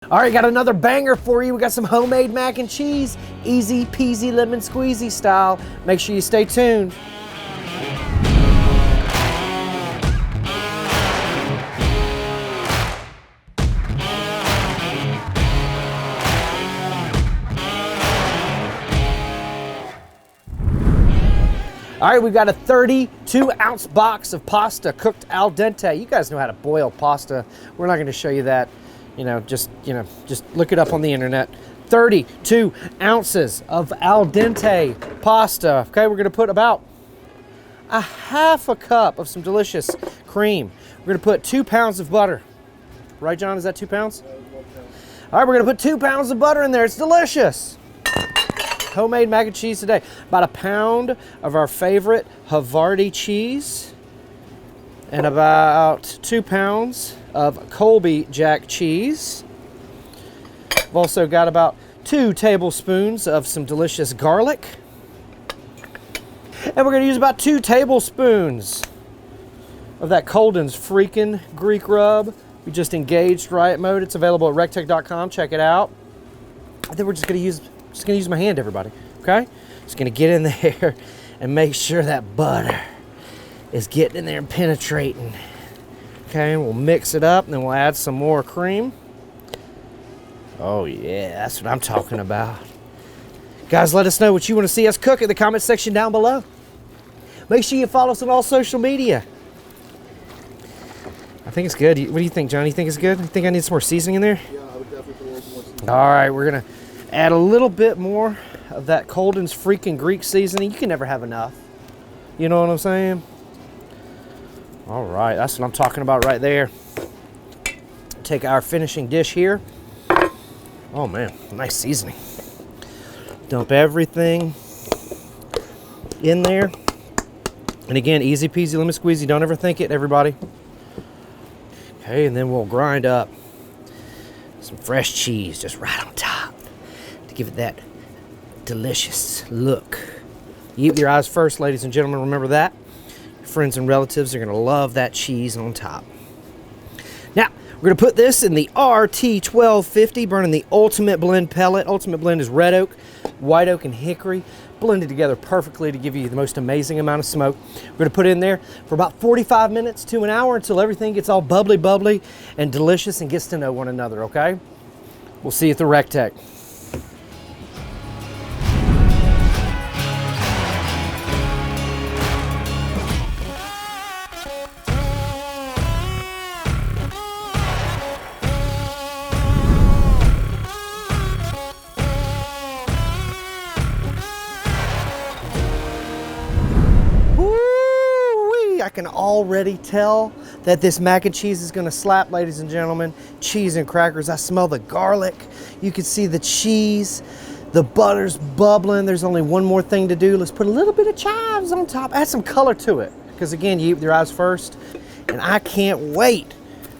All right, got another banger for you. We got some homemade mac and cheese, easy peasy lemon squeezy style. Make sure you stay tuned. All right, we've got a 32-ounce box of pasta cooked al dente. You guys know how to boil pasta. We're not going to show you that. Just look it up on the internet. 32 ounces of al dente pasta. Okay, we're going to put about a half a cup of some delicious cream. We're going to put 2 pounds of butter. Right, John? Is that 2 pounds? All right, we're going to put 2 pounds of butter in there. It's delicious. Homemade mac and cheese today. About a pound of our favorite Havarti cheese and about 2 pounds of Colby Jack cheese. We've also got about 2 tablespoons of some delicious garlic. And we're going to use about 2 tablespoons of that Colden's freaking Greek rub. We just engaged riot mode. It's available at recteq.com. Check it out. I think we're just going to use my hand, everybody, okay? Just gonna get in there and make sure that butter is getting in there and penetrating. Okay, we'll mix it up and then we'll add some more cream. Oh yeah, that's what I'm talking about. Guys, let us know what you want to see us cook in the comment section down below. Make sure you follow us on all social media. I think it's good. What do you think, John? You think it's good? You think I need some more seasoning in there? Yeah, I would definitely put a little more seasoning. All right, we're gonna add a little bit more of that Colden's freaking Greek seasoning. You can never have enough. You know what I'm saying? All right, that's what I'm talking about right there. Take our finishing dish here. Oh man, nice seasoning. Dump everything in there. And again, easy peasy lemon squeezy. Don't ever think it, everybody. Okay, and then we'll grind up some fresh cheese just right on top to give it that delicious look. You eat with your eyes first, ladies and gentlemen. Remember that. Your friends and relatives are going to love that cheese on top. Now, we're going to put this in the RT1250, burning the Ultimate Blend pellet. Ultimate Blend is red oak, white oak, and hickory, blended together perfectly to give you the most amazing amount of smoke. We're going to put it in there for about 45 minutes to an hour until everything gets all bubbly and delicious and gets to know one another, okay? We'll see you at the recteq. I can already tell that this mac and cheese is gonna slap, ladies and gentlemen. Cheese and crackers. I smell the garlic. You can see the cheese. The butter's bubbling. There's only one more thing to do. Let's put a little bit of chives on top. Add some color to it. Because again, you eat with your eyes first. And I can't wait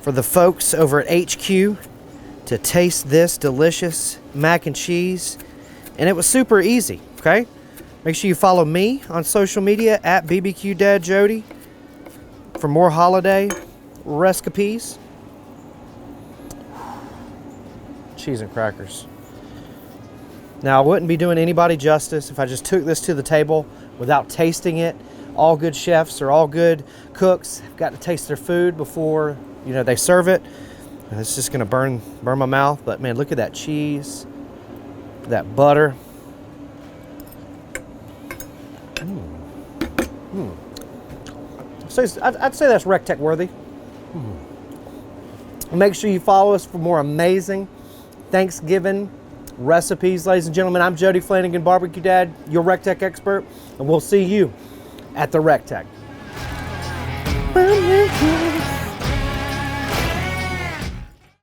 for the folks over at HQ to taste this delicious mac and cheese. And it was super easy, okay? Make sure you follow me on social media at BBQ Dad Jody for more holiday recipes. Cheese and crackers. Now, I wouldn't be doing anybody justice if I just took this to the table without tasting it. All good chefs or all good cooks have got to taste their food before, they serve it. It's just gonna burn my mouth, but man, look at that cheese, that butter. I'd say that's recteq worthy. Make sure you follow us for more amazing Thanksgiving recipes, ladies and gentlemen. I'm Jody Flanagan, Barbecue Dad, your recteq expert, and we'll see you at the recteq.